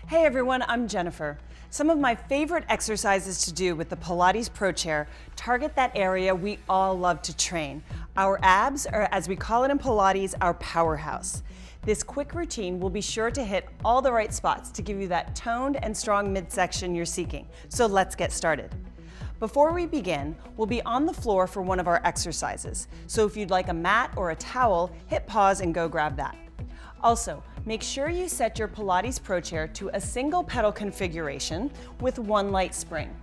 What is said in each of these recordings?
Hey everyone, I'm Jennifer. Some of my favorite exercises to do with the Pilates PRO Chair target that area we all love to train. Our abs, or as we call it in Pilates, our powerhouse. This quick routine will be sure to hit all the right spots to give you that toned and strong midsection you're seeking. So let's get started. Before we begin, we'll be on the floor for one of our exercises. So if you'd like a mat or a towel, hit pause and go grab that. Also, make sure you set your Pilates PRO Chair to a single pedal configuration with one light spring.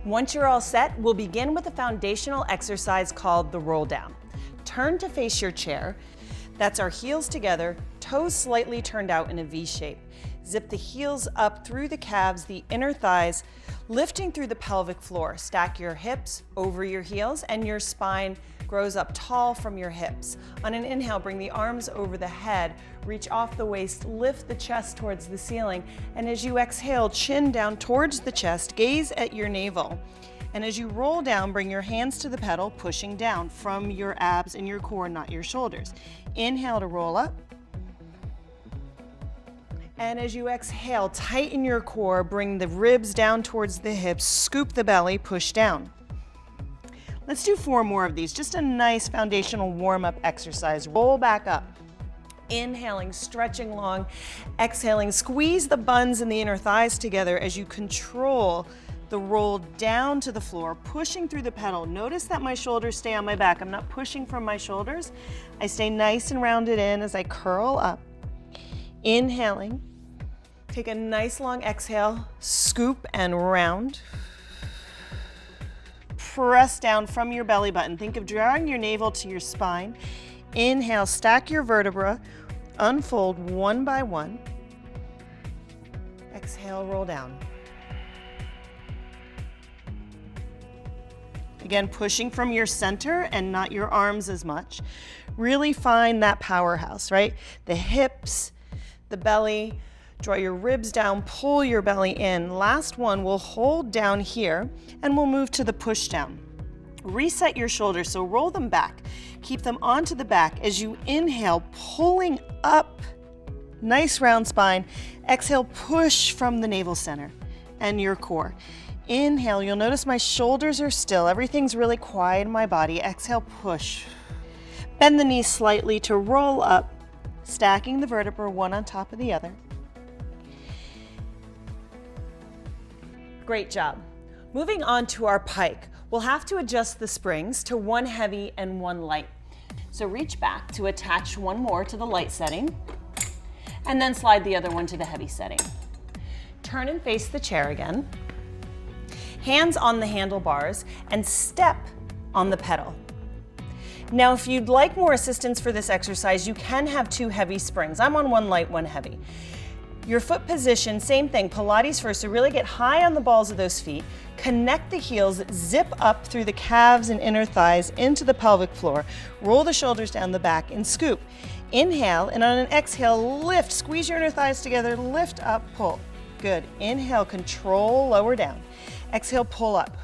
Once you're all set, we'll begin with a foundational exercise called the roll down. Turn to face your chair. That's our heels together, toes slightly turned out in a V shape. Zip the heels up through the calves, the inner thighs, lifting through the pelvic floor. Stack your hips over your heels and your spine grows up tall from your hips. On an inhale, bring the arms over the head, reach off the waist, lift the chest towards the ceiling, and as you exhale, chin down towards the chest, gaze at your navel. And as you roll down, bring your hands to the pedal, pushing down from your abs and your core, not your shoulders. Inhale to roll up. And as you exhale, tighten your core, bring the ribs down towards the hips, scoop the belly, push down. Let's do 4 more of these, just a nice foundational warm-up exercise. Roll back up. Inhaling, stretching long. Exhaling, squeeze the buns and the inner thighs together as you control the roll down to the floor, pushing through the pedal. Notice that my shoulders stay on my back. I'm not pushing from my shoulders. I stay nice and rounded in as I curl up. Inhaling. Take a nice long exhale, scoop and round. Press down from your belly button. Think of drawing your navel to your spine. Inhale, stack your vertebra, unfold one by one. Exhale, roll down. Again, pushing from your center and not your arms as much. Really find that powerhouse, right? The hips, the belly, draw your ribs down, pull your belly in. Last one, we'll hold down here and we'll move to the push down. Reset your shoulders, so roll them back. Keep them onto the back as you inhale, pulling up, nice round spine. Exhale, push from the navel center and your core. Inhale, you'll notice my shoulders are still. Everything's really quiet in my body. Exhale, push. Bend the knees slightly to roll up, stacking the vertebrae one on top of the other. Great job. Moving on to our pike, we'll have to adjust the springs to one heavy and one light. So reach back to attach one more to the light setting, and then slide the other one to the heavy setting. Turn and face the chair again. Hands on the handlebars and step on the pedal. Now, if you'd like more assistance for this exercise, you can have 2 heavy springs. I'm on one light, one heavy. Your foot position, same thing, Pilates first, so really get high on the balls of those feet, connect the heels, zip up through the calves and inner thighs into the pelvic floor, roll the shoulders down the back and scoop. Inhale, and on an exhale, lift, squeeze your inner thighs together, lift up, pull. Good, inhale, control, lower down. Exhale, pull up.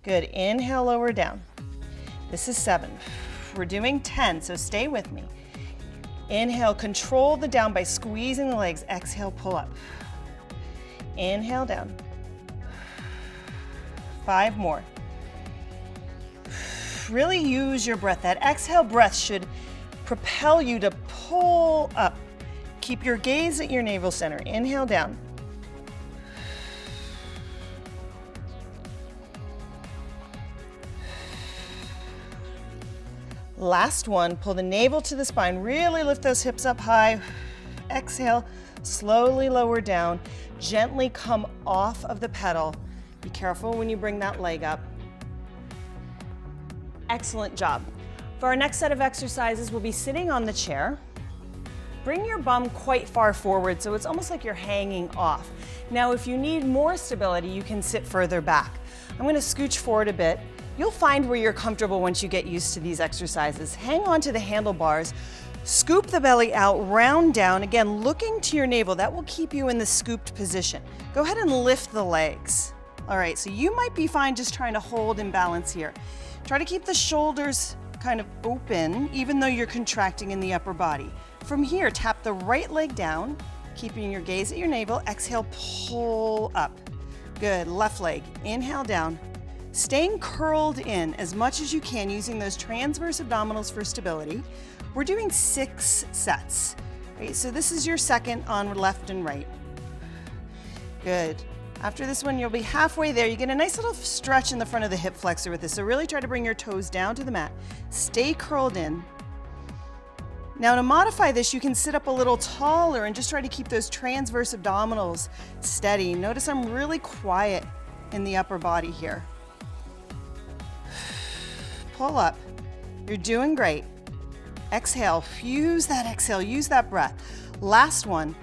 Good, inhale, lower down. This is 7. We're doing 10, so stay with me. Inhale, control the down by squeezing the legs. Exhale, pull up. Inhale, down. 5 more. Really use your breath. That exhale breath should propel you to pull up. Keep your gaze at your navel center. Inhale, down. Last one, pull the navel to the spine, really lift those hips up high. Exhale, slowly lower down, gently come off of the pedal. Be careful when you bring that leg up. Excellent job. For our next set of exercises, we'll be sitting on the chair. Bring your bum quite far forward so it's almost like you're hanging off. Now, if you need more stability, you can sit further back. I'm going to scooch forward a bit. You'll find where you're comfortable once you get used to these exercises. Hang on to the handlebars, scoop the belly out, round down. Again, looking to your navel, that will keep you in the scooped position. Go ahead and lift the legs. All right, so you might be fine just trying to hold and balance here. Try to keep the shoulders kind of open, even though you're contracting in the upper body. From here, tap the right leg down, keeping your gaze at your navel. Exhale, pull up. Good, left leg, inhale down. Staying curled in as much as you can using those transverse abdominals for stability. We're doing 6 sets, right? So this is your second on left and right. Good. After this one, you'll be halfway there. You get a nice little stretch in the front of the hip flexor with this. So really try to bring your toes down to the mat. Stay curled in. Now to modify this, you can sit up a little taller and just try to keep those transverse abdominals steady. Notice I'm really quiet in the upper body here. Pull up. You're doing great. Exhale, use that exhale, use that breath. Last one.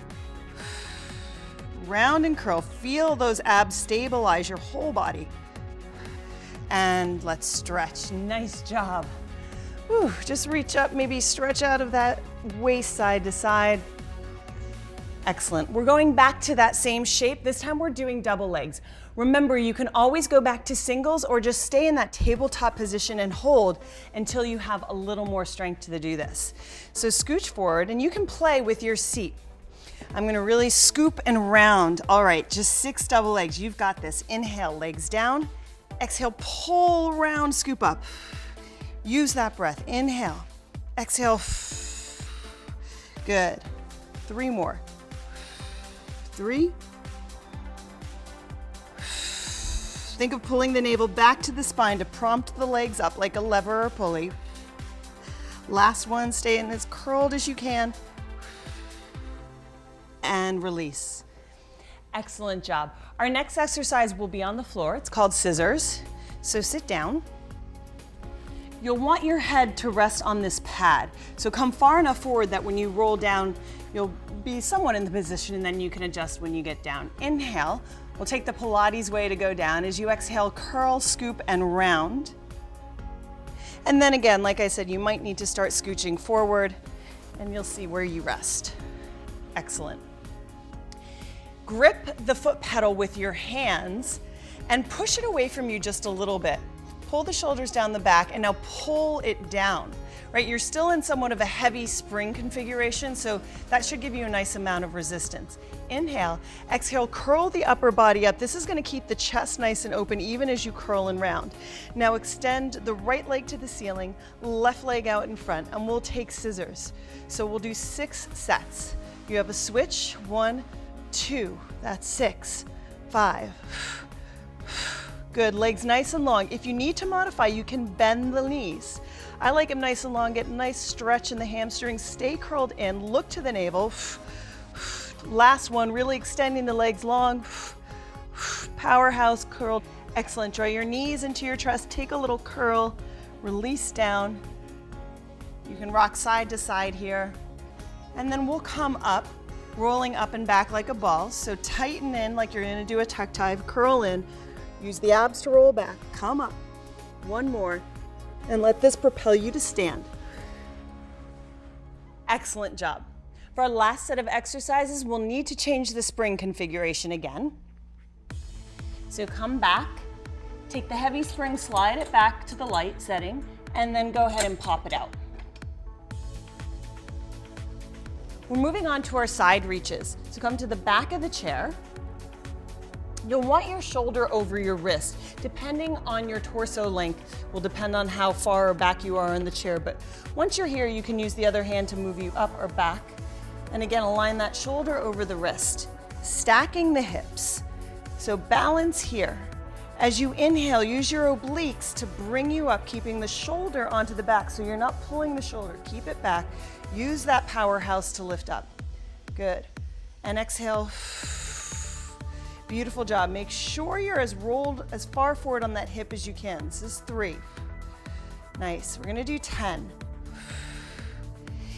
Round and curl. Feel those abs stabilize your whole body. And let's stretch. Nice job. Whew, just reach up, maybe stretch out of that waist side to side. Excellent. We're going back to that same shape. This time we're doing double legs. Remember, you can always go back to singles or just stay in that tabletop position and hold until you have a little more strength to do this. So scooch forward and you can play with your seat. I'm gonna really scoop and round. All right, just 6 double legs. You've got this. Inhale, legs down. Exhale, pull round, scoop up. Use that breath. Inhale, exhale. Good. 3 more. 3. Think of pulling the navel back to the spine to prompt the legs up like a lever or pulley. Last one, stay in as curled as you can. And release. Excellent job. Our next exercise will be on the floor. It's called scissors. So sit down. You'll want your head to rest on this pad. So come far enough forward that when you roll down, you'll be somewhat in the position and then you can adjust when you get down. Inhale. We'll take the Pilates way to go down. As you exhale, curl, scoop, and round. And then again, like I said, you might need to start scooching forward and you'll see where you rest. Excellent. Grip the foot pedal with your hands and push it away from you just a little bit. Pull the shoulders down the back and now pull it down, right? You're still in somewhat of a heavy spring configuration, so that should give you a nice amount of resistance. Inhale, exhale, curl the upper body up. This is gonna keep the chest nice and open even as you curl and round. Now extend the right leg to the ceiling, left leg out in front, and we'll take scissors. So we'll do 6 sets. You have a switch, 1, 2, that's 6, 5. Good, legs nice and long. If you need to modify, you can bend the knees. I like them nice and long, get a nice stretch in the hamstrings, stay curled in, look to the navel. Last one, really extending the legs long. Powerhouse curl. Excellent, draw your knees into your chest, take a little curl, release down. You can rock side to side here. And then we'll come up, rolling up and back like a ball. So tighten in like you're gonna do a tuck tie, curl in. Use the abs to roll back, come up. 1 more, and let this propel you to stand. Excellent job. For our last set of exercises, we'll need to change the spring configuration again. So come back, take the heavy spring, slide it back to the light setting, and then go ahead and pop it out. We're moving on to our side reaches. So come to the back of the chair. You'll want your shoulder over your wrist. Depending on your torso length, will depend on how far back you are in the chair, but once you're here, you can use the other hand to move you up or back. And again, align that shoulder over the wrist, stacking the hips. So balance here. As you inhale, use your obliques to bring you up, keeping the shoulder onto the back so you're not pulling the shoulder. Keep it back. Use that powerhouse to lift up. Good. And exhale. Beautiful job. Make sure you're as rolled as far forward on that hip as you can. This is 3. Nice. We're gonna do 10.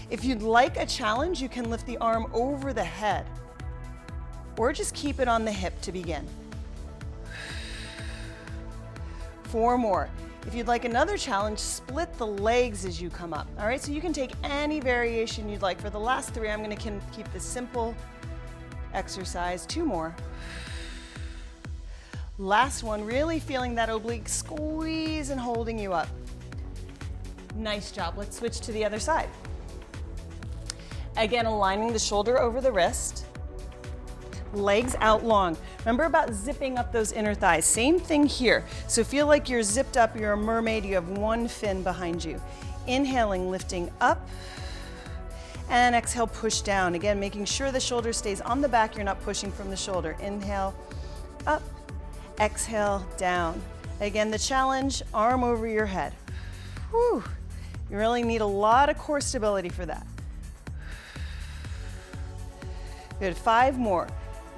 If you'd like a challenge, you can lift the arm over the head or just keep it on the hip to begin. 4 more. If you'd like another challenge, split the legs as you come up. All right, so you can take any variation you'd like. For the last 3, I'm gonna keep this simple exercise. 2 more. Last one, really feeling that oblique squeeze and holding you up. Nice job. Let's switch to the other side. Again, aligning the shoulder over the wrist. Legs out long. Remember about zipping up those inner thighs. Same thing here. So feel like you're zipped up, you're a mermaid, you have one fin behind you. Inhaling, lifting up, and exhale, push down. Again, making sure the shoulder stays on the back, you're not pushing from the shoulder. Inhale, up, exhale, down. Again, the challenge, arm over your head. Whew. You really need a lot of core stability for that. Good, 5 more.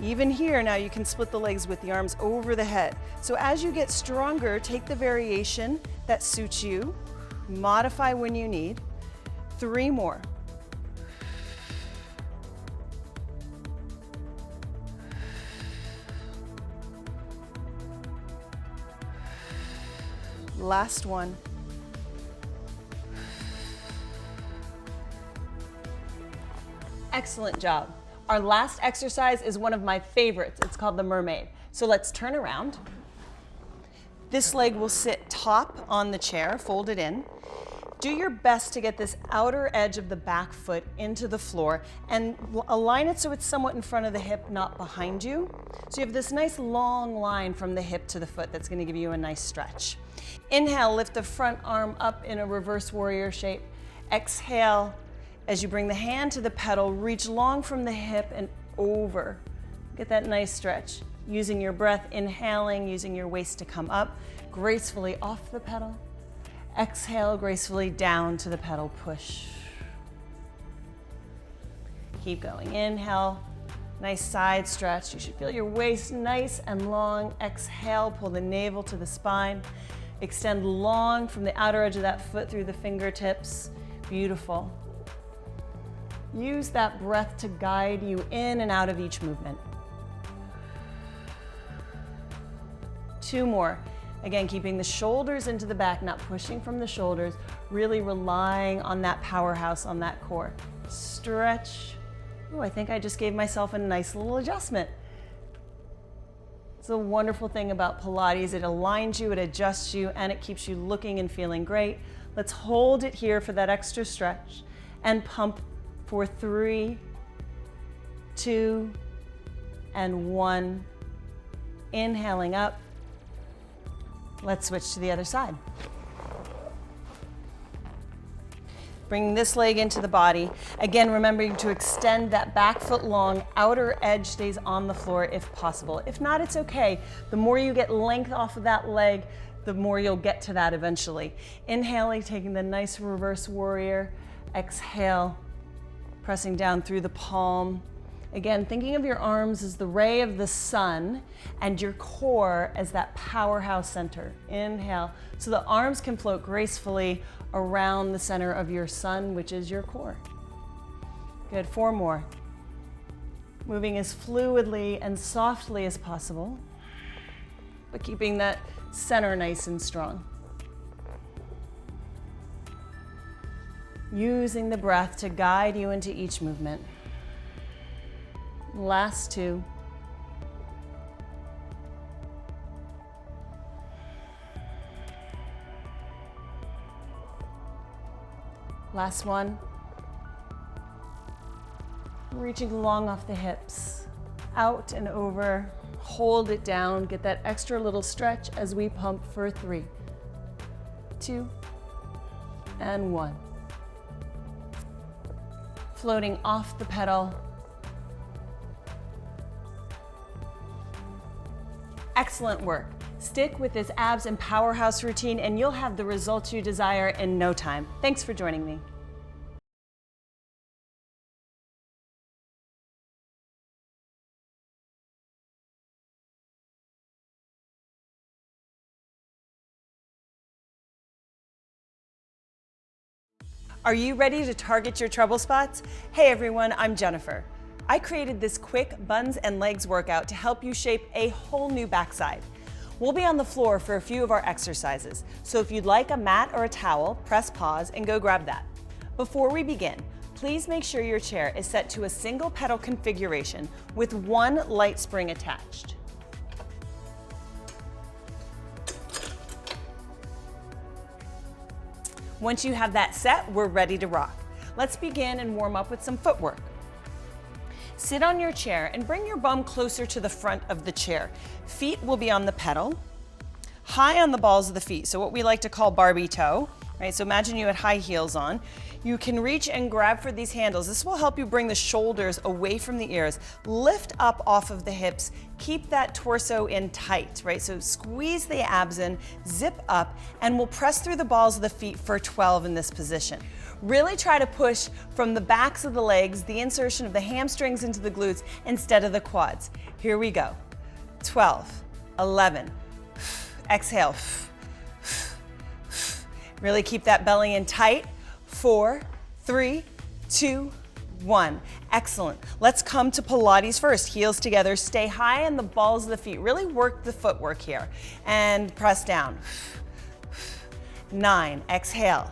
Even here, now you can split the legs with the arms over the head. So as you get stronger, take the variation that suits you, modify when you need. 3 more. Last one. Excellent job. Our last exercise is one of my favorites. It's called the mermaid. So let's turn around. This leg will sit top on the chair, fold it in. Do your best to get this outer edge of the back foot into the floor and align it so it's somewhat in front of the hip, not behind you. So you have this nice long line from the hip to the foot that's going to give you a nice stretch. Inhale, lift the front arm up in a reverse warrior shape. Exhale, as you bring the hand to the pedal, reach long from the hip and over. Get that nice stretch. Using your breath, inhaling, using your waist to come up, gracefully off the pedal. Exhale, gracefully down to the pedal, push. Keep going, inhale, nice side stretch. You should feel your waist nice and long. Exhale, pull the navel to the spine. Extend long from the outer edge of that foot through the fingertips. Beautiful. Use that breath to guide you in and out of each movement. 2 more. Again, keeping the shoulders into the back, not pushing from the shoulders, really relying on that powerhouse, on that core. Stretch. Ooh, I think I just gave myself a nice little adjustment. It's a wonderful thing about Pilates. It aligns you, it adjusts you, and it keeps you looking and feeling great. Let's hold it here for that extra stretch and pump for 3, 2, and 1. Inhaling up. Let's switch to the other side. Bringing this leg into the body. Again, remembering to extend that back foot long, outer edge stays on the floor if possible. If not, it's okay. The more you get length off of that leg, the more you'll get to that eventually. Inhaling, taking the nice reverse warrior. Exhale, pressing down through the palm. Again, thinking of your arms as the ray of the sun and your core as that powerhouse center. Inhale, so the arms can float gracefully around the center of your sun, which is your core. Good, 4 more. Moving as fluidly and softly as possible, but keeping that center nice and strong. Using the breath to guide you into each movement. Last 2. Last 1. Reaching long off the hips, out and over. Hold it down, get that extra little stretch as we pump for 3, 2, and 1. Floating off the pedal. Excellent work. Stick with this abs and powerhouse routine and you'll have the results you desire in no time. Thanks for joining me. Are you ready to target your trouble spots? Hey everyone, I'm Jennifer. I created this quick buns and legs workout to help you shape a whole new backside. We'll be on the floor for a few of our exercises, so if you'd like a mat or a towel, press pause and go grab that. Before we begin, please make sure your chair is set to a single pedal configuration with 1 light spring attached. Once you have that set, we're ready to rock. Let's begin and warm up with some footwork. Sit on your chair and bring your bum closer to the front of the chair. Feet will be on the pedal, high on the balls of the feet, so what we like to call Barbie toe, right? So imagine you had high heels on. You can reach and grab for these handles. This will help you bring the shoulders away from the ears. Lift up off of the hips. Keep that torso in tight, right? So squeeze the abs in, zip up, and we'll press through the balls of the feet for 12 in this position. Really try to push from the backs of the legs, the insertion of the hamstrings into the glutes instead of the quads. Here we go. 12, 11, exhale. Really keep that belly in tight. 4, 3, 2, 1. Excellent. Let's come to Pilates first. Heels together. Stay high on the balls of the feet. Really work the footwork here. And press down. 9. Exhale.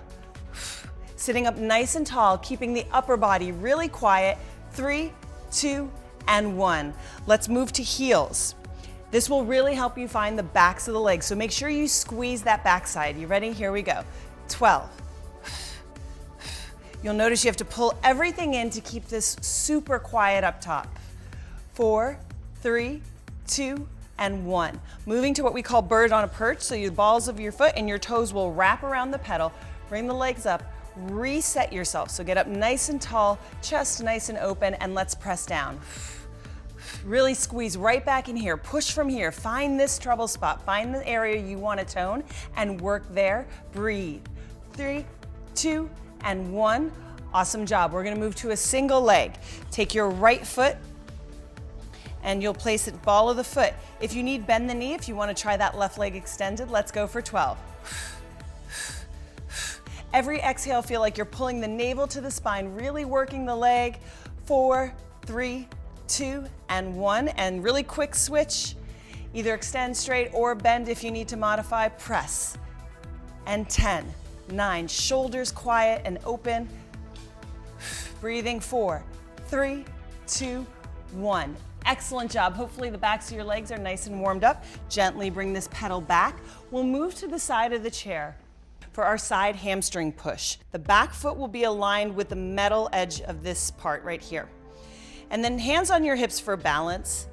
Sitting up nice and tall, keeping the upper body really quiet. 3, 2, and 1. Let's move to heels. This will really help you find the backs of the legs, so make sure you squeeze that backside. You ready? Here we go. 12. You'll notice you have to pull everything in to keep this super quiet up top. 4, 3, 2, and 1. Moving to what we call bird on a perch, so your balls of your foot and your toes will wrap around the pedal. Bring the legs up, reset yourself. So get up nice and tall, chest nice and open, and let's press down. Really squeeze right back in here. Push from here. Find this trouble spot. Find the area you want to tone and work there. Breathe. 3, 2, and 1. Awesome job. We're going to move to a single leg. Take your right foot and you'll place it ball of the foot. If you need, bend the knee. If you want to try that left leg extended, let's go for 12. Every exhale, feel like you're pulling the navel to the spine, really working the leg. 4, 3, 2, and 1. And really quick switch. Either extend straight or bend if you need to modify. Press. And 10, 9, shoulders quiet and open. Breathing. 4, 3, 2, 1. Excellent job. Hopefully the backs of your legs are nice and warmed up. Gently bring this pedal back. We'll move to the side of the chair for our side hamstring push. The back foot will be aligned with the metal edge of this part right here. And then hands on your hips for balance.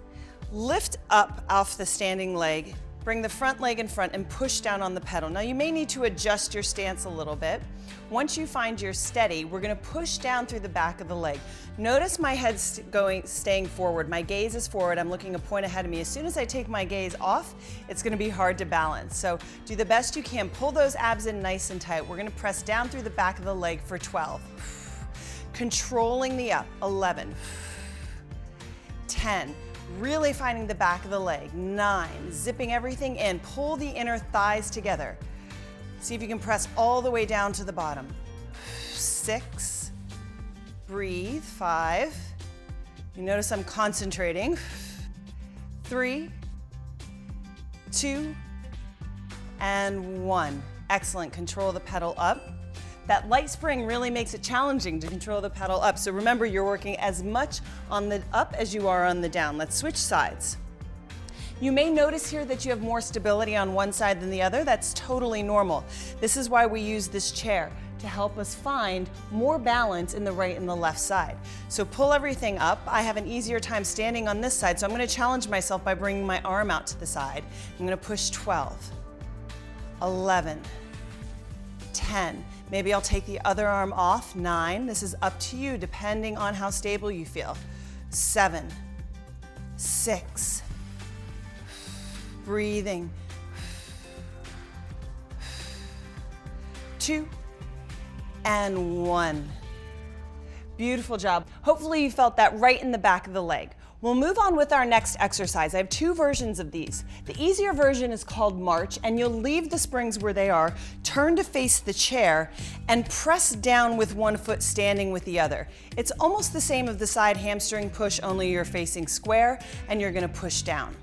Lift up off the standing leg. Bring the front leg in front and push down on the pedal. Now you may need to adjust your stance a little bit. Once you find you're steady, we're gonna push down through the back of the leg. Notice my head's staying forward. My gaze is forward. I'm looking a point ahead of me. As soon as I take my gaze off, it's gonna be hard to balance. So do the best you can. Pull those abs in nice and tight. We're gonna press down through the back of the leg for 12. Controlling the up. 11. 10. Really finding the back of the leg. 9, zipping everything in. Pull the inner thighs together. See if you can press all the way down to the bottom. 6, breathe. 5, you notice I'm concentrating. 3, 2, and 1. Excellent, control the pedal up. That light spring really makes it challenging to control the pedal up. So remember, you're working as much on the up as you are on the down. Let's switch sides. You may notice here that you have more stability on one side than the other. That's totally normal. This is why we use this chair, to help us find more balance in the right and the left side. So pull everything up. I have an easier time standing on this side, so I'm going to challenge myself by bringing my arm out to the side. I'm going to push 12, 11, 10. Maybe I'll take the other arm off. 9. This is up to you, depending on how stable you feel. 7, 6. Breathing. 2, and 1. Beautiful job. Hopefully you felt that right in the back of the leg. We'll move on with our next exercise. I have 2 versions of these. The easier version is called March, and you'll leave the springs where they are, turn to face the chair, and press down with one foot standing with the other. It's almost the same as the side hamstring push, only you're facing square and you're gonna push down.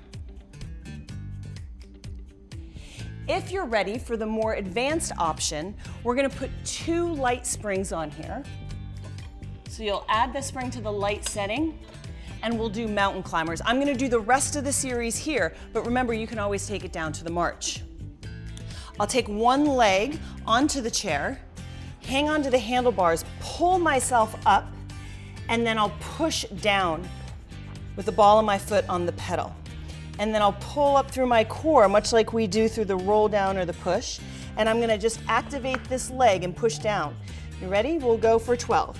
If you're ready for the more advanced option, we're gonna put 2 light springs on here. So you'll add the spring to the light setting, and we'll do mountain climbers. I'm gonna do the rest of the series here, but remember, you can always take it down to the march. I'll take one leg onto the chair, hang on to the handlebars, pull myself up, and then I'll push down with the ball of my foot on the pedal. And then I'll pull up through my core, much like we do through the roll down or the push. And I'm gonna just activate this leg and push down. You ready? We'll go for 12,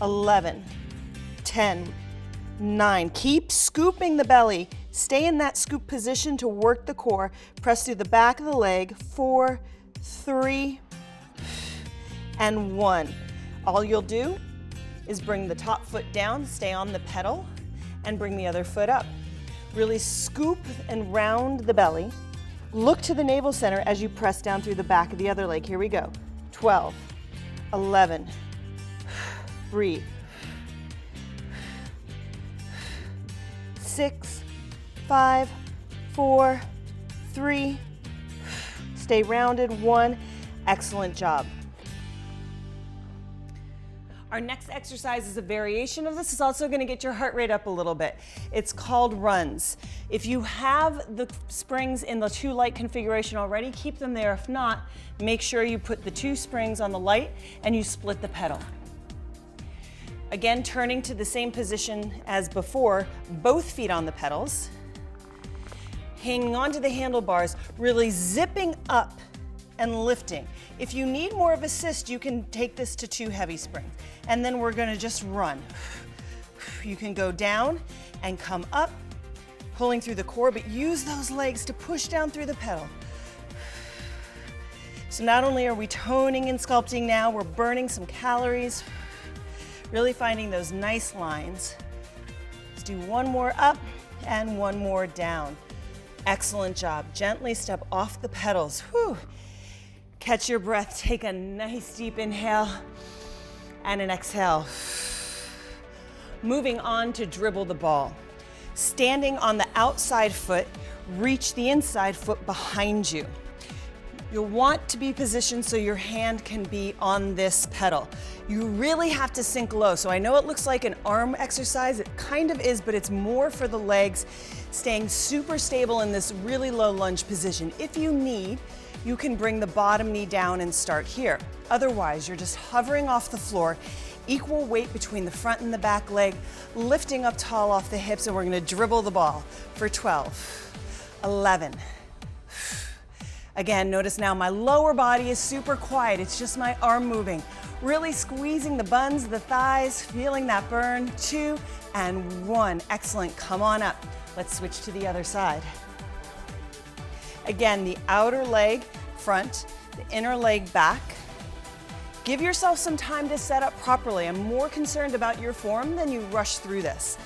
11, 10, 9. Keep scooping the belly. Stay in that scoop position to work the core. Press through the back of the leg. 4, 3, and 1. All you'll do is bring the top foot down, stay on the pedal, and bring the other foot up. Really scoop and round the belly. Look to the navel center as you press down through the back of the other leg. Here we go. 12, 11, breathe. 6, 5, 4, 3, stay rounded, 1. Excellent job. Our next exercise is a variation of this. It's also going to get your heart rate up a little bit. It's called runs. If you have the springs in the 2 light configuration already, keep them there. If not, make sure you put the 2 springs on the light and you split the pedal. Again, turning to the same position as before, both feet on the pedals, hanging onto the handlebars, really zipping up and lifting. If you need more of assist, you can take this to 2 heavy springs. And then we're gonna just run. You can go down and come up, pulling through the core, but use those legs to push down through the pedal. So not only are we toning and sculpting now, we're burning some calories, really finding those nice lines. Let's do 1 more up and 1 more down. Excellent job. Gently step off the pedals. Whew. Catch your breath, take a nice deep inhale and an exhale. Moving on to dribble the ball. Standing on the outside foot, reach the inside foot behind you. You'll want to be positioned so your hand can be on this pedal. You really have to sink low. So I know it looks like an arm exercise, it kind of is, but it's more for the legs, staying super stable in this really low lunge position. If you need, you can bring the bottom knee down and start here. Otherwise, you're just hovering off the floor, equal weight between the front and the back leg, lifting up tall off the hips, and we're gonna dribble the ball for 12, 11. Again, notice now my lower body is super quiet. It's just my arm moving. Really squeezing the buns, the thighs, feeling that burn. 2 and 1. Excellent, come on up. Let's switch to the other side. Again, the outer leg front, the inner leg back. Give yourself some time to set up properly. I'm more concerned about your form than you rush through this.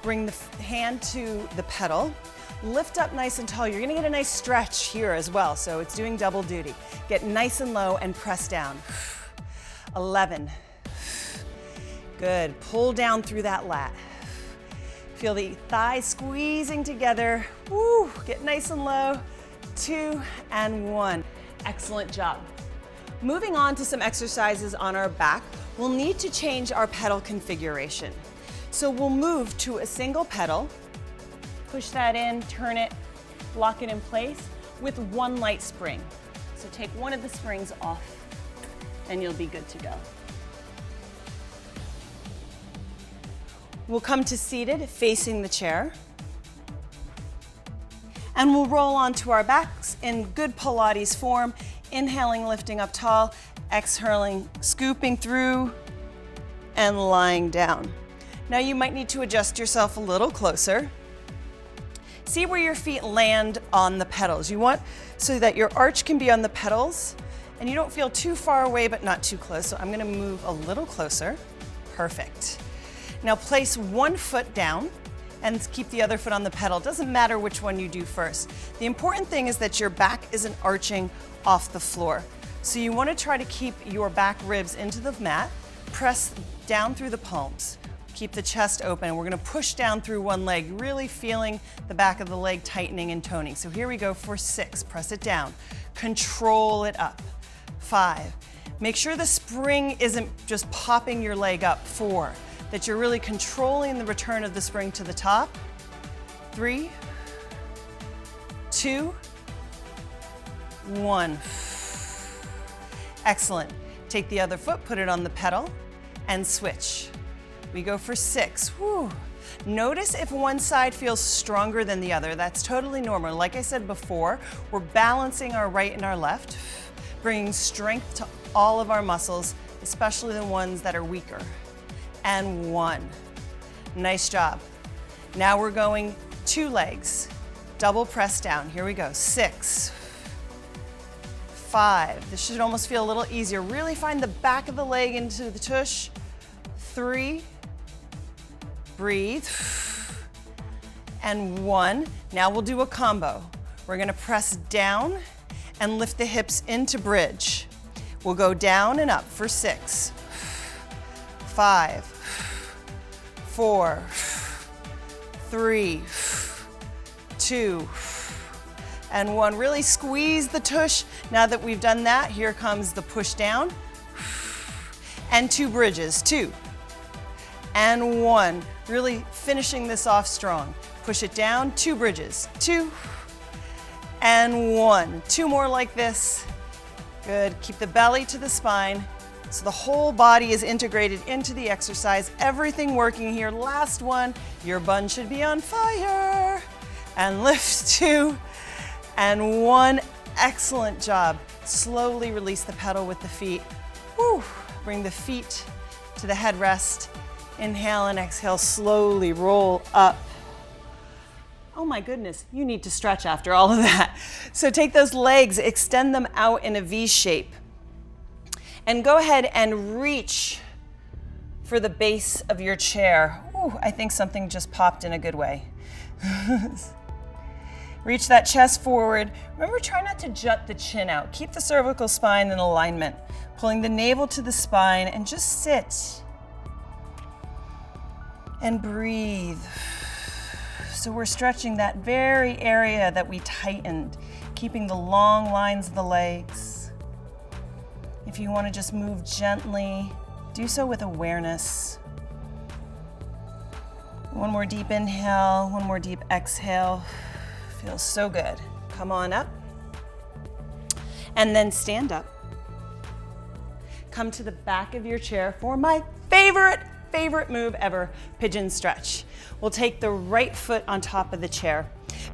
Bring the hand to the pedal. Lift up nice and tall. You're gonna get a nice stretch here as well, so it's doing double duty. Get nice and low and press down. 11. Good, pull down through that lat. Feel the thighs squeezing together. Woo, get nice and low. 2 and 1. Excellent job. Moving on to some exercises on our back, we'll need to change our pedal configuration. So we'll move to a single pedal, push that in, turn it, lock it in place with 1 light spring. So take one of the springs off and you'll be good to go. We'll come to seated, facing the chair. And we'll roll onto our backs in good Pilates form, inhaling, lifting up tall, exhaling, scooping through, and lying down. Now you might need to adjust yourself a little closer. See where your feet land on the pedals. You want so that your arch can be on the pedals and you don't feel too far away but not too close. So I'm gonna move a little closer. Perfect. Now place 1 foot down and keep the other foot on the pedal. Doesn't matter which one you do first. The important thing is that your back isn't arching off the floor. So you want to try to keep your back ribs into the mat, press down through the palms. Keep the chest open. We're gonna push down through 1 leg, really feeling the back of the leg tightening and toning. So here we go for 6, press it down. Control it up. 5, make sure the spring isn't just popping your leg up. 4, that you're really controlling the return of the spring to the top. 3, 2, 1. Excellent. Take the other foot, put it on the pedal, and switch. We go for 6. Whew. Notice if one side feels stronger than the other. That's totally normal. Like I said before, we're balancing our right and our left, bringing strength to all of our muscles, especially the ones that are weaker. And 1. Nice job. Now we're going 2 legs. Double press down. Here we go. 6. 5. This should almost feel a little easier. Really find the back of the leg into the tush. 3. Breathe. And 1. Now we'll do a combo. We're going to press down and lift the hips into bridge. We'll go down and up for 6. 5. 4. 3. 2. And 1. Really squeeze the tush. Now that we've done that, here comes the push down. And 2 bridges. 2. And 1. Really finishing this off strong. Push it down, 2 bridges. 2. And 1. 2 more like this. Good. Keep the belly to the spine. So the whole body is integrated into the exercise. Everything working here. Last one. Your bun should be on fire. And lift 2. And 1. Excellent job. Slowly release the pedal with the feet. Woo. Bring the feet to the headrest. Inhale and exhale. Slowly roll up. Oh my goodness, you need to stretch after all of that. So take those legs, extend them out in a V shape. And go ahead and reach for the base of your chair. Ooh, I think something just popped in a good way. Reach that chest forward. Remember, try not to jut the chin out. Keep the cervical spine in alignment. Pulling the navel to the spine and just sit. And breathe. So we're stretching that very area that we tightened, keeping the long lines of the legs. If you want to just move gently, do so with awareness. One more deep inhale, one more deep exhale. Feels so good. Come on up. And then stand up. Come to the back of your chair for my favorite move ever, pigeon stretch. We'll take the right foot on top of the chair.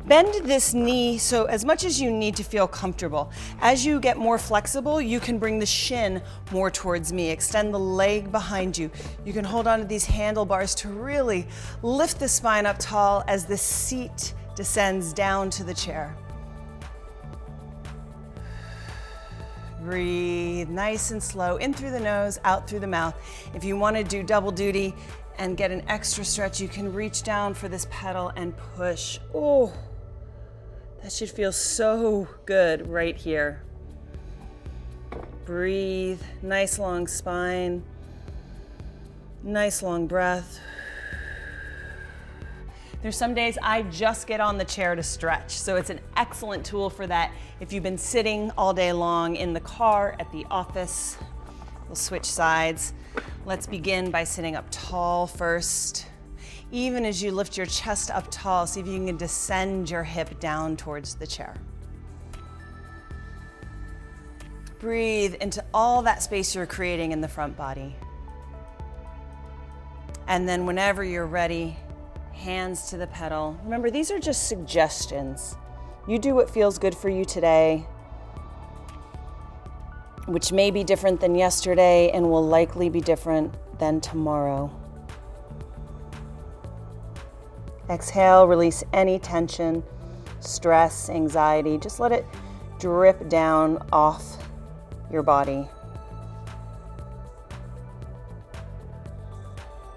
Bend this knee so as much as you need to feel comfortable. As you get more flexible, you can bring the shin more towards me. Extend the leg behind you. You can hold on to these handlebars to really lift the spine up tall as the seat descends down to the chair. Breathe nice and slow, in through the nose, out through the mouth. If you want to do double duty and get an extra stretch, you can reach down for this pedal and push. Oh, that should feel so good right here. Breathe, nice long spine, nice long breath. There's some days I just get on the chair to stretch, so it's an excellent tool for that. If you've been sitting all day long in the car, at the office, we'll switch sides. Let's begin by sitting up tall first. Even as you lift your chest up tall, see if you can descend your hip down towards the chair. Breathe into all that space you're creating in the front body. And then whenever you're ready, hands to the pedal. Remember, these are just suggestions. You do what feels good for you today, which may be different than yesterday and will likely be different than tomorrow. Exhale, release any tension, stress, anxiety. Just let it drip down off your body.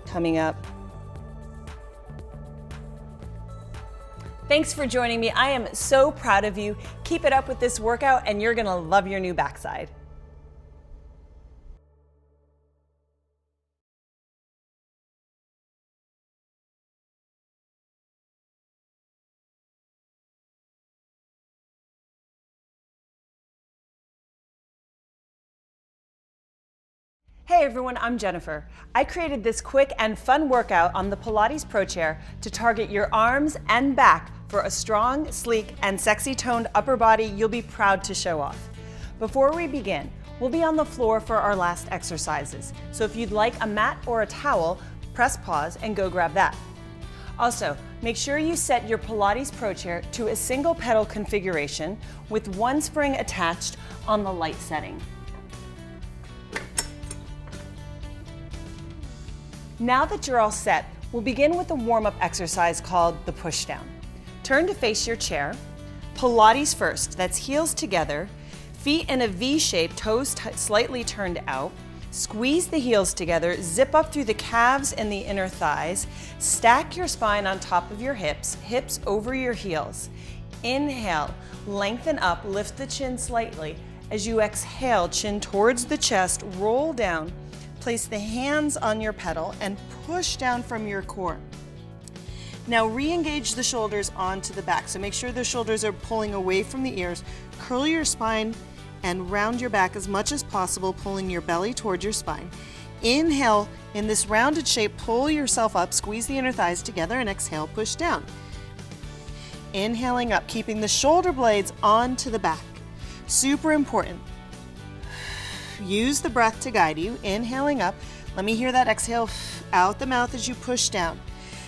Coming up. Thanks for joining me. I am so proud of you. Keep it up with this workout and you're gonna love your new backside. Hey everyone, I'm Jennifer. I created this quick and fun workout on the Pilates PRO Chair to target your arms and back for a strong, sleek, and sexy toned upper body you'll be proud to show off. Before we begin, we'll be on the floor for our last exercises. So if you'd like a mat or a towel, press pause and go grab that. Also, make sure you set your Pilates Pro Chair to a single pedal configuration with one spring attached on the light setting. Now that you're all set, we'll begin with a warm-up exercise called the pushdown. Turn to face your chair. Pilates first, that's heels together, feet in a V shape, toes slightly turned out. Squeeze the heels together, zip up through the calves and the inner thighs. Stack your spine on top of your hips, hips over your heels. Inhale, lengthen up, lift the chin slightly. As you exhale, chin towards the chest, roll down. Place the hands on your pedal and push down from your core. Now re-engage the shoulders onto the back. So make sure the shoulders are pulling away from the ears. Curl your spine and round your back as much as possible, pulling your belly towards your spine. Inhale, in this rounded shape, pull yourself up, squeeze the inner thighs together, and exhale, push down. Inhaling up, keeping the shoulder blades onto the back. Super important. Use the breath to guide you. Inhaling up. Let me hear that exhale out the mouth as you push down.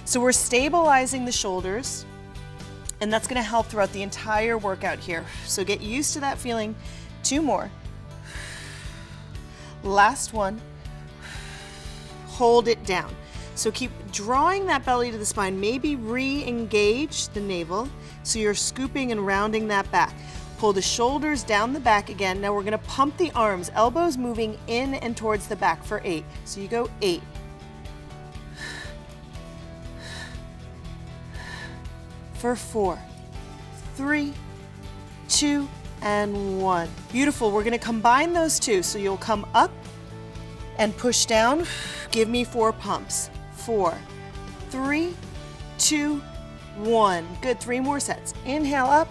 So we're stabilizing the shoulders, and that's going to help throughout the entire workout here. So get used to that feeling. 2 more. Last one. Hold it down. So keep drawing that belly to the spine. Maybe re-engage the navel so you're scooping and rounding that back. Pull the shoulders down the back again. Now we're going to pump the arms, elbows moving in and towards the back for 8. So you go 8. For 4, 3, 2, and 1. Beautiful. We're going to combine those two. So you'll come up and push down. Give me 4 pumps. 4, 3, 2, 1. Good. 3 more sets. Inhale up,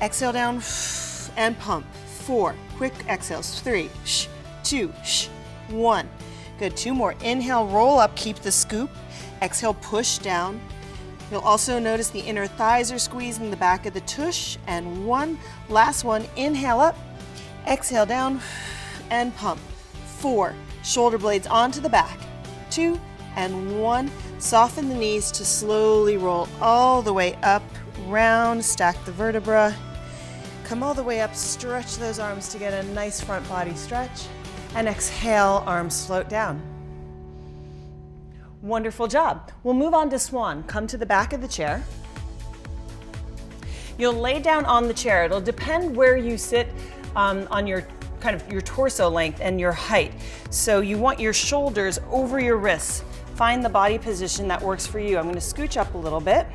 exhale down, and pump. 4. Quick exhales. 3, 2, 1. Good. 2 more. Inhale, roll up, keep the scoop. Exhale, push down. You'll also notice the inner thighs are squeezing the back of the tush. And 1. Last one. Inhale up, exhale down, and pump. 4. Shoulder blades onto the back. 2 and 1. Soften the knees to slowly roll all the way up, round, stack the vertebra. Come all the way up, stretch those arms to get a nice front body stretch. And exhale, arms float down. Wonderful job. We'll move on to swan. Come to the back of the chair. You'll lay down on the chair. It'll depend where you sit on your your torso length and your height. So you want your shoulders over your wrists. Find the body position that works for you. I'm going to scooch up a little bit.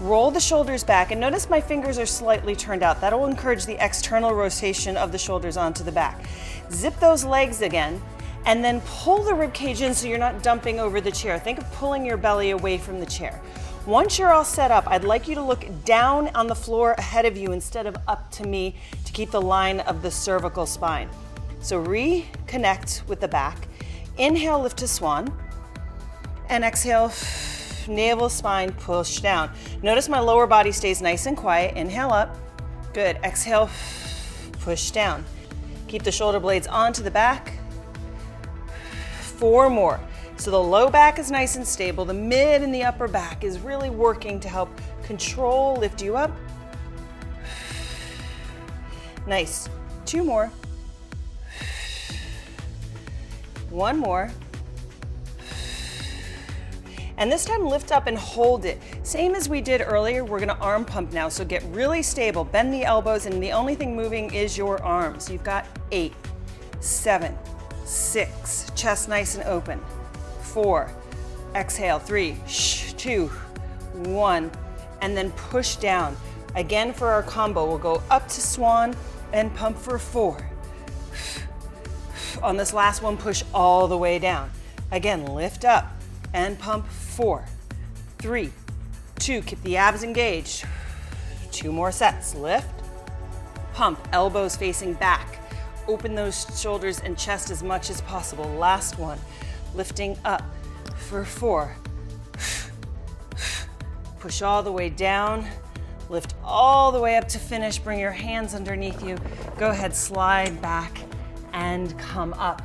Roll the shoulders back, and notice my fingers are slightly turned out. That'll encourage the external rotation of the shoulders onto the back. Zip those legs again, and then pull the rib cage in so you're not dumping over the chair. Think of pulling your belly away from the chair. Once you're all set up, I'd like you to look down on the floor ahead of you instead of up to me to keep the line of the cervical spine. So reconnect with the back. Inhale, lift to swan, and exhale, navel, spine, push down. Notice my lower body stays nice and quiet. Inhale up. Good. Exhale, push down. Keep the shoulder blades onto the back. 4 more. So the low back is nice and stable. The mid and the upper back is really working to help control, lift you up. Nice. 2 more. 1 more. And this time lift up and hold it. Same as we did earlier, we're gonna arm pump now. So get really stable, bend the elbows, and the only thing moving is your arms. You've got 8, 7, 6, chest nice and open. 4, exhale, 3, 2, 1, and then push down. Again for our combo, we'll go up to swan and pump for 4. On this last one, push all the way down. Again, lift up and pump 4, 3, 2, keep the abs engaged. 2 more sets, lift, pump, elbows facing back. Open those shoulders and chest as much as possible. Last one, lifting up for 4. Push all the way down, lift all the way up to finish. Bring your hands underneath you. Go ahead, slide back and come up.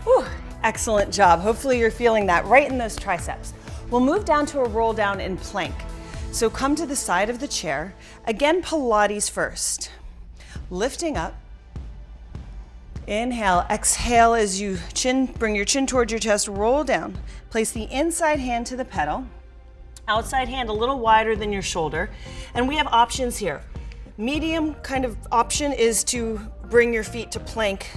Whew, excellent job. Hopefully you're feeling that right in those triceps. We'll move down to a roll down in plank. So come to the side of the chair. Again, Pilates first. Lifting up. Inhale, exhale as you bring your chin towards your chest, roll down. Place the inside hand to the pedal. Outside hand a little wider than your shoulder. And we have options here. Medium kind of option is to bring your feet to plank.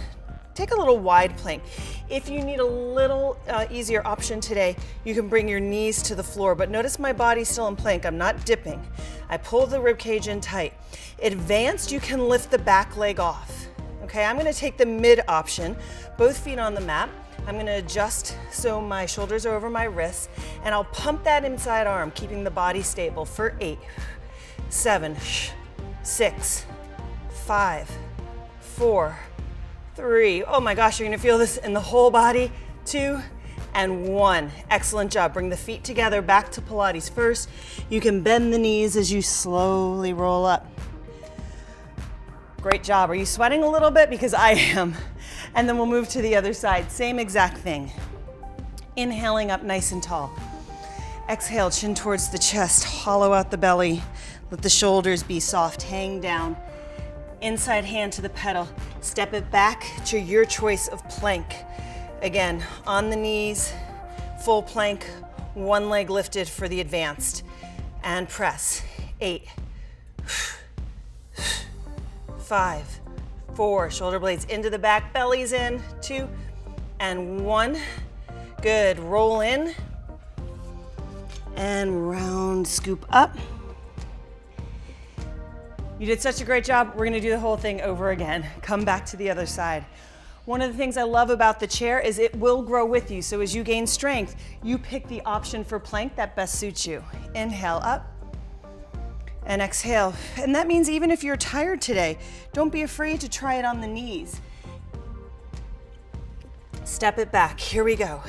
Take a little wide plank. If you need a little easier option today, you can bring your knees to the floor, but notice my body's still in plank. I'm not dipping. I pull the rib cage in tight. Advanced, you can lift the back leg off. Okay, I'm gonna take the mid option, both feet on the mat. I'm gonna adjust so my shoulders are over my wrists, and I'll pump that inside arm, keeping the body stable for 8, 7, 6, 5, 4, 3. Oh my gosh, you're gonna feel this in the whole body. 2 and 1. Excellent job. Bring the feet together, back to Pilates first. You can bend the knees as you slowly roll up. Great job. Are you sweating a little bit? Because I am. And then we'll move to the other side. Same exact thing. Inhaling up nice and tall. Exhale, chin towards the chest, hollow out the belly. Let the shoulders be soft, hang down. Inside hand to the pedal. Step it back to your choice of plank. Again, on the knees, full plank, one leg lifted for the advanced. And press. 8, 5, 4, shoulder blades into the back, bellies in, 2 and 1. Good, roll in and round, scoop up. You did such a great job. We're gonna do the whole thing over again. Come back to the other side. One of the things I love about the chair is it will grow with you. So as you gain strength, you pick the option for plank that best suits you. Inhale up and exhale. And that means even if you're tired today, don't be afraid to try it on the knees. Step it back, here we go.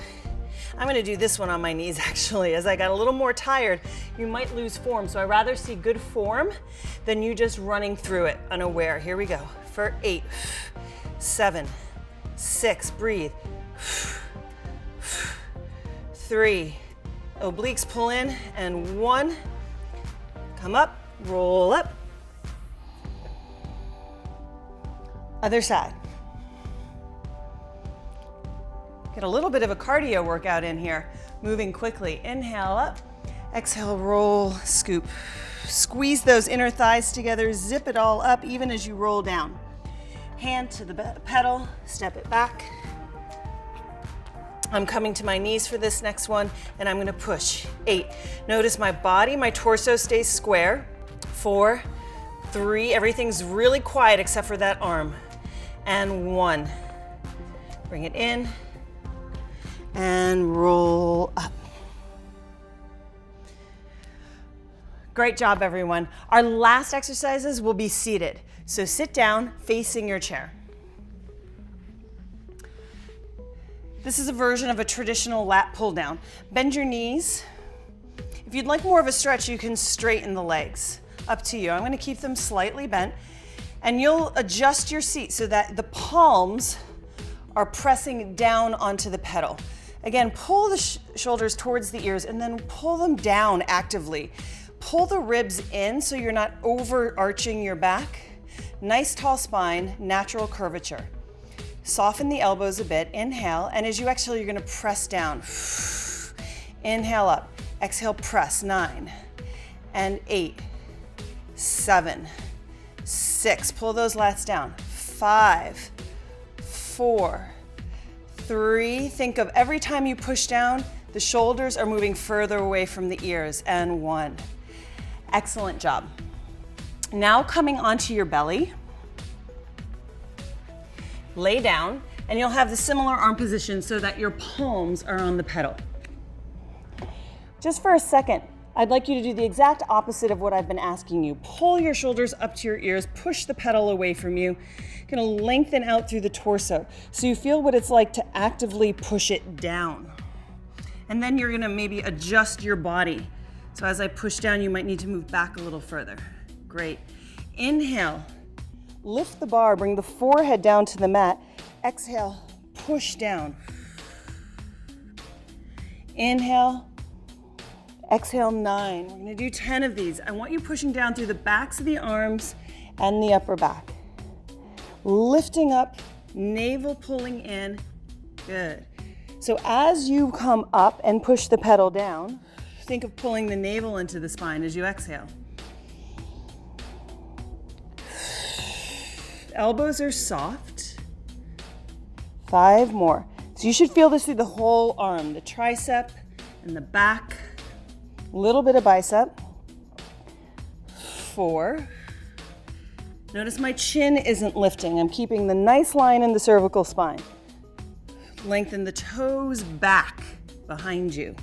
I'm gonna do this one on my knees actually. As I got a little more tired, you might lose form. So I'd rather see good form than you just running through it unaware. Here we go, for 8, 7, 6, breathe. 3, obliques pull in, and 1. Come up, roll up. Other side. Get a little bit of a cardio workout in here. Moving quickly. Inhale up, exhale, roll, scoop. Squeeze those inner thighs together, zip it all up even as you roll down. Hand to the pedal, step it back. I'm coming to my knees for this next one, and I'm gonna push. 8. Notice my body, my torso stays square. 4, 3, everything's really quiet except for that arm. And 1. Bring it in and roll up. Great job, everyone. Our last exercises will be seated. So sit down, facing your chair. This is a version of a traditional lat pull down. Bend your knees. If you'd like more of a stretch, you can straighten the legs. Up to you. I'm going to keep them slightly bent, and you'll adjust your seat so that the palms are pressing down onto the pedal. Again, pull the shoulders towards the ears and then pull them down actively. Pull the ribs in so you're not overarching your back. Nice tall spine, natural curvature. Soften the elbows a bit, inhale, and as you exhale, you're gonna press down. Inhale up, exhale, press, 9, and 8, 7, 6, pull those lats down, 5, 4, 3, think of every time you push down, the shoulders are moving further away from the ears, and 1. Excellent job. Now coming onto your belly, lay down, and you'll have the similar arm position so that your palms are on the pedal. Just for a second, I'd like you to do the exact opposite of what I've been asking you. Pull your shoulders up to your ears, push the pedal away from you. You're gonna lengthen out through the torso so you feel what it's like to actively push it down. And then you're gonna maybe adjust your body. So as I push down, you might need to move back a little further. Great. Inhale, lift the bar, bring the forehead down to the mat, Exhale, push down. Inhale, exhale, 9. We're gonna do 10 of these. I want you pushing down through the backs of the arms and the upper back. Lifting up, navel pulling in, good. So as you come up and push the pedal down, think of pulling the navel into the spine as you exhale. Elbows are soft. 5 more. So you should feel this through the whole arm, the tricep and the back, a little bit of bicep. 4. Notice my chin isn't lifting. I'm keeping the nice line in the cervical spine. Lengthen the toes back behind you.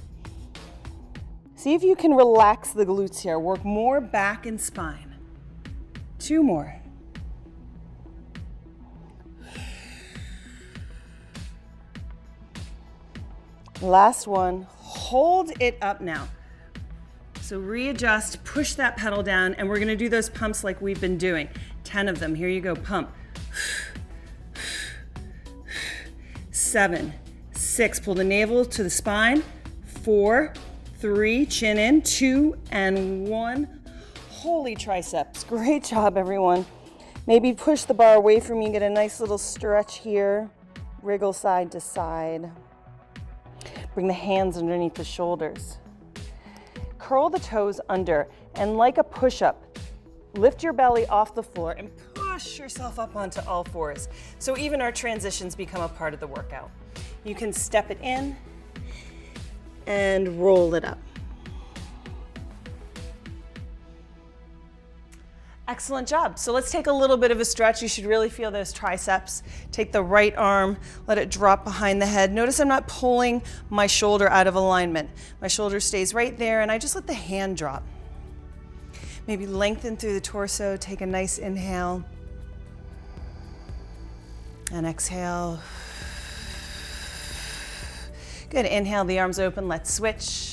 See if you can relax the glutes here. Work more back and spine. 2 more. Last one. Hold it up now. So readjust, push that pedal down, and we're gonna do those pumps like we've been doing. 10 of them. Here you go, pump. 7, 6, pull the navel to the spine. 4, 3, chin in, 2, and 1. Holy triceps. Great job, everyone. Maybe push the bar away from you, get a nice little stretch here. Wriggle side to side. Bring the hands underneath the shoulders. Curl the toes under, and like a push-up, lift your belly off the floor and push yourself up onto all fours. So even our transitions become a part of the workout. You can step it in and roll it up. Excellent job. So let's take a little bit of a stretch. You should really feel those triceps. Take the right arm, let it drop behind the head. Notice I'm not pulling my shoulder out of alignment. My shoulder stays right there, and I just let the hand drop. Maybe lengthen through the torso. Take a nice inhale. And exhale. Good. Inhale, the arms open. Let's switch.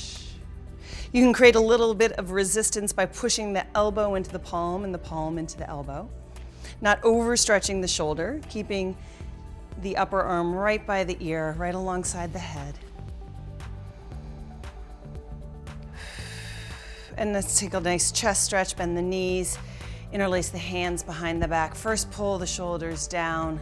You can create a little bit of resistance by pushing the elbow into the palm and the palm into the elbow. Not overstretching the shoulder, keeping the upper arm right by the ear, right alongside the head. And let's take a nice chest stretch, bend the knees, interlace the hands behind the back. First, pull the shoulders down.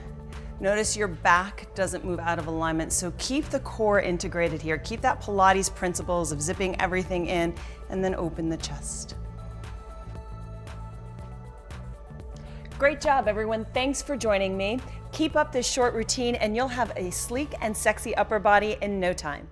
Notice your back doesn't move out of alignment, so keep the core integrated here. Keep that Pilates principles of zipping everything in, and then open the chest. Great job, everyone. Thanks for joining me. Keep up this short routine, and you'll have a sleek and sexy upper body in no time.